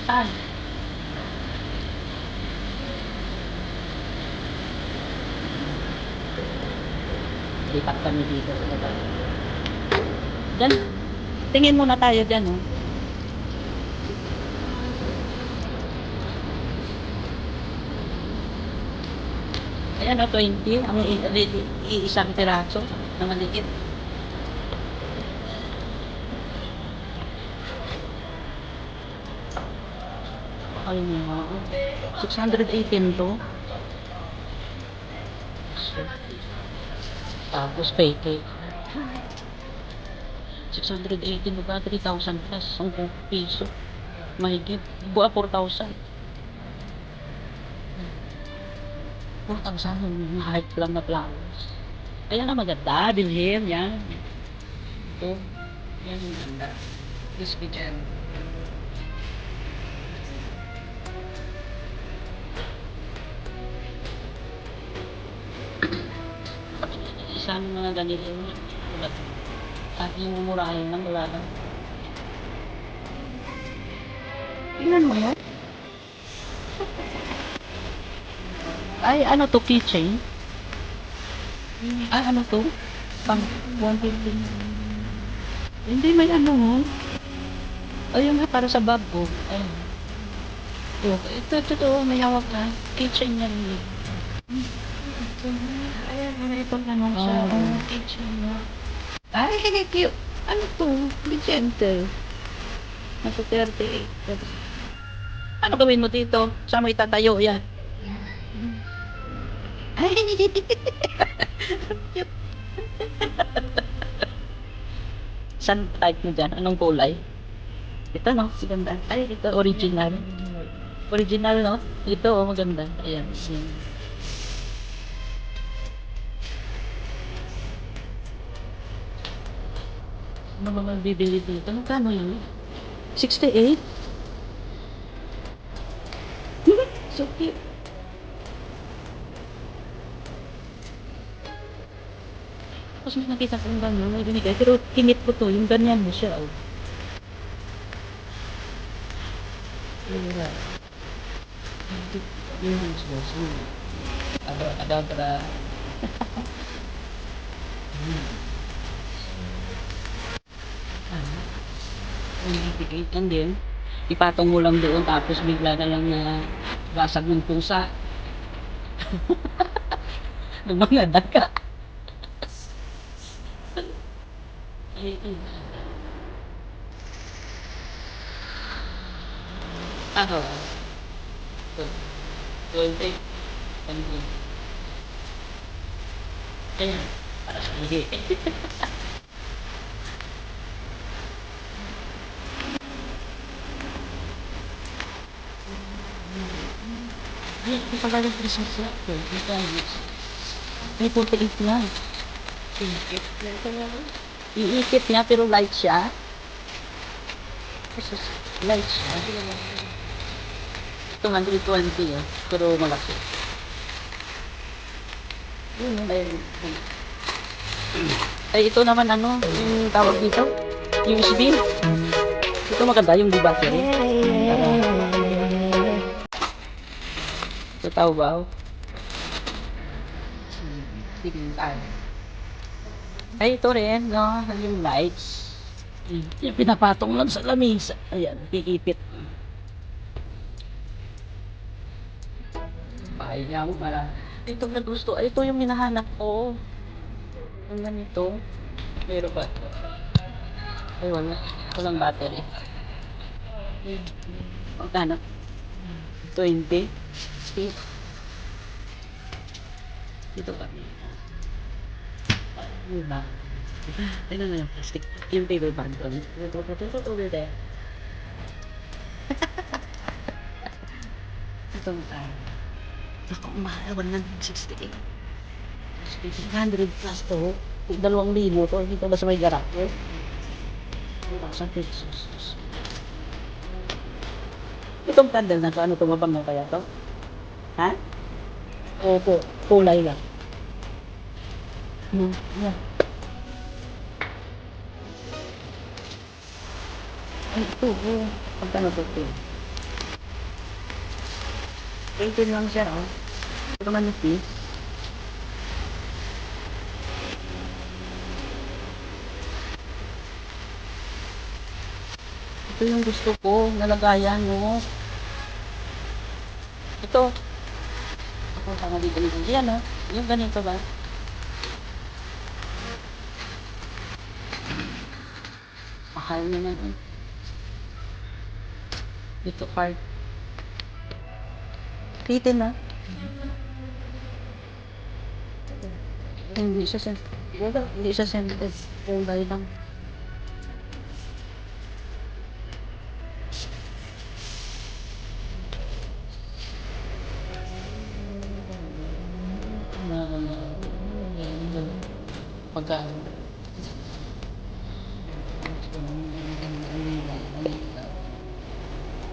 Saan? Lipat kami dito sa baba. Diyan. Tingin muna tayo dyan, oh. Ayan, oh, 20. Ang iisang piraso na maliit. Ay, 618 to. Tapos peke. 618 ba? 3,000 plus. 10 piso. Mahigit. Buwa 4,000. 4,000 yung heart lang na flowers. Ayan na maganda. Bilhin. Yan. Ito. Yan yung ganda. This weekend. Isang mga ganito. At yung mumurahin lang, wala lang. Tingnan mo yan. Ay, ano to? Keychain? Ay, ano to? Pang 150. Hindi, may ano mo. Ayun nga, para sa bag ko. Ayun. Ito, may hawak na. Keychain niya rin. Ayan, ito na nung siya. Keychain niya. Ay, cute. Ano to? Vicente. Nasa 38. Ano gawin mo dito? Saan mo itatayo yan? Ay, cute. Saan type mo dyan? Anong kulay? Ito, no? Maganda. Ay, ito, original. Original, no? Ito, oh, maganda. Ayan. Ano ba magbibili dito? Magkano yun? 68? So cute. Tapos may nakita kong gano'n, may binigay. Pero kinit ko to, yung ganyan mo siya, oh. Yun nga. Yun yung suso. Adabra. Ibigay lang din. Ipatong mo lang doon, tapos bigla na lang na basag ng pusa. Ng mga daga. Ako. 20. Kaya, para sa hindi. Ay, ito pala yung Christmas light ko. May 48 na. Iikit niya pero light siya. Light siya. Ito 120 eh. Pero malaki. Yun, ay, ito naman ano, yung tawag dito. USB. Ito maganda yung battery. Ito tao ba? Ay, ito rin, no? Yung lights. Yung pinapatong lang sa lamisa. Ayan, piipit. Ayaw para. Ito na gusto. Ito yung minahanap ko. Ang ganito. Meron ba? Ay, wala. Walang battery. Magkano? 20. Dito kami. Ano ba? Ano na yung plastic? Yung paper bag doon. Ito over there. Ito tayo. Naku, mahal. 168. 100 plus to. 2,000 to. Dito ba sa may garap ko? 2,000 pesos. Itong candle na to, ano to, mabango kaya to? Ha? Opo, kulay lang. Yan. Ay, ito, pagkano to ito? 18 lang siya, oh. Ito manipis. Ito yung gusto ko, nalagayan mo. Ito. Ako, tanga dito nito. Yan, oh. Yung ganito ba? Mahal naman, eh. Dito, card. Titin, ah. Hindi siya scented. Hindi siya scented. Kulay lang. Pagkaan.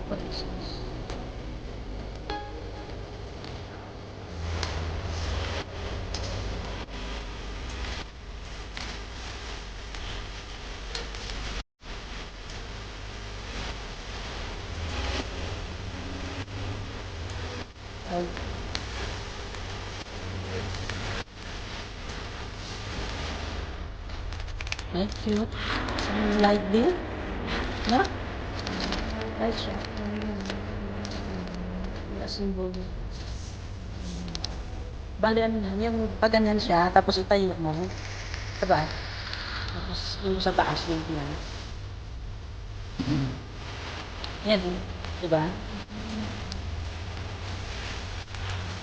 What is this? Ay, cute. Some light din. Na? Light siya. Symbol. Bali, ano na, yung pag ganyan siya, tapos itayo mo. Diba? Tapos yung sa taas yung yan. Yan, diba?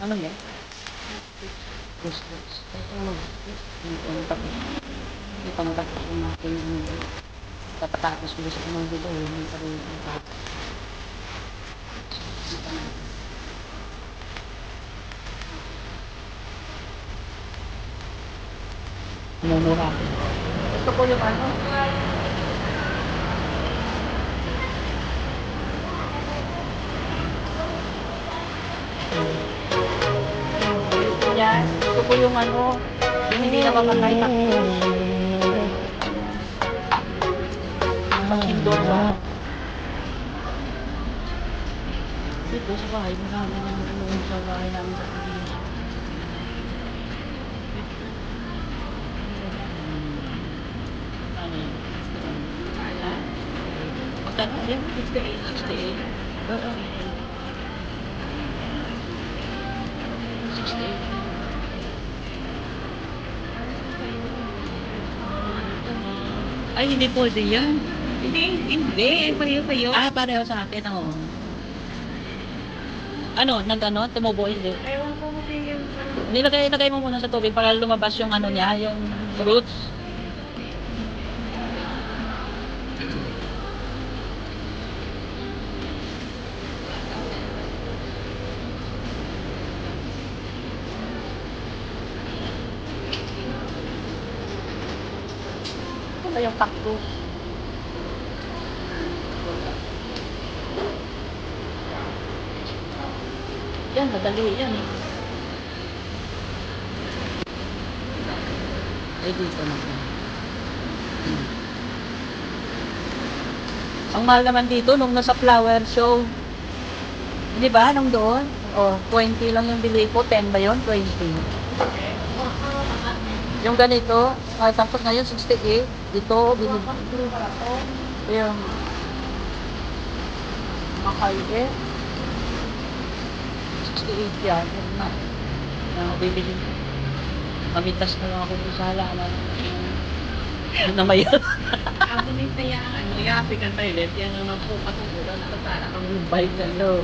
Ano yan? Gusto. Hindi pa matapos yung aking tapatapos ko sa kumang dito. Hindi pa rin ang tapos. Mumura. Gusto ko yung ano. Yan. Gusto ko yung ano. Yung hindi na mamatay takos. Pag-indoor ba? Dito sa bahay, marami naman sa bahay namin sa probinsya. Ano yun? Ha? Magkano yan? 68. 68? Oo. 68. Ay, hindi pwede yan. Hindi. Pareho. Ah, pareho sa akin. Oo. Ano, nag-ano? Tumubo, hindi. Ewan ko kasi yung Nilagay mo muna sa tubig para lumabas yung ano niya, yung roots. Ito ba yung cactus? Yan, madali yan eh. Ay, dito na. Ang mahal naman dito nung nasa flower show. Di ba? Nung doon? Oh, 20 lang yung bili ko. 10 ba yun? 20. Yung ganito, ay tapos ngayon 68. Dito, bili. Yung mahal eh. 68 yan. Bibili. Mamitas na lang ako sa halaman. Na may ako may tayaan. Nag-happy ka toilet, yan ang magpupatugulan at para kang bike na lo.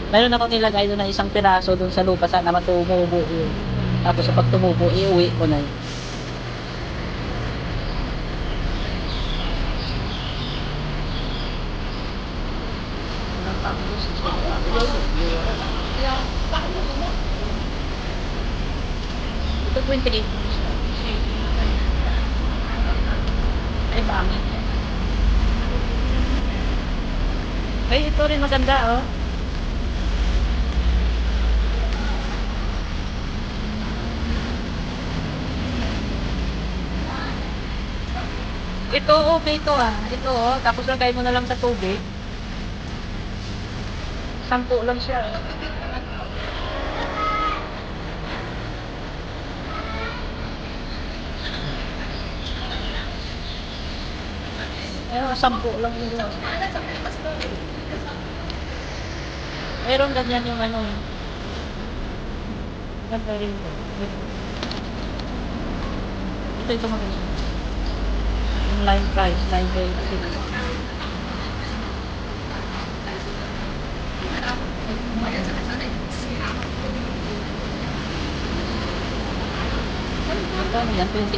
Meron ako nilagay doon na isang piraso doon sa lupa, sana matumubo yun. Tapos sa pag tumubo, iuwi ko na yun. Ito 28. Ay, pangit. Ay, ito rin maganda, oh. Ito, okay ito ah. Ito, oh. Tapos lagay mo na lang sa tubig. 10 lang siya. Ayun, 10 lang yun. Meron ganyan yung ano. Ganda rin ko. Ito maganda. Yung line price, 9.86. Magkano yan? 28?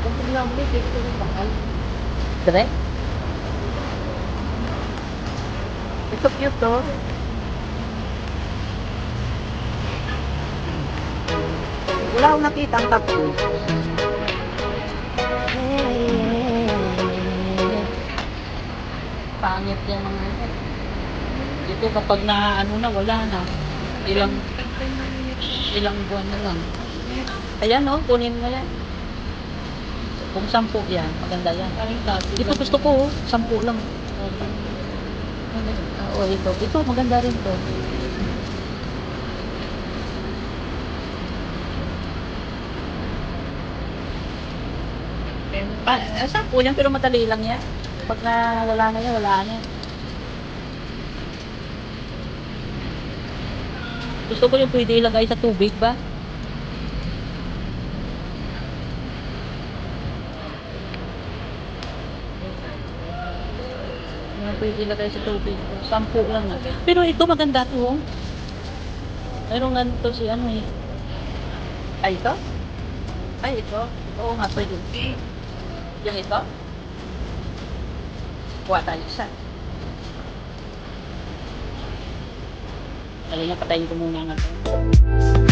Kung tingnan mo dito, ito yung bakal. Direct? Ito cute to. Wala akong nakita ang tattoo. Pangit yan mga ito. Ito kapag na ano na, wala na. Ilang buwan na lang. Ayan o, kunin mo yan. Kung 10 yan, maganda yan. Ito gusto ko, 10 lang. Oo, ito. Ito, maganda rin to. Sampu yan, pero madali lang yan. Pag na wala na yan, wala na yan. Gusto ko yung pwede ilagay sa tubig ba? Yung pwede ilagay sa tubig. 10 lang na. Pero ito maganda to. Meron nga nito si ano eh. Ay, ito? Ay, ito. Oo nga, pwede. Yung ito? Kuha tayo isa. Dali na, patayin ko muna nga ito.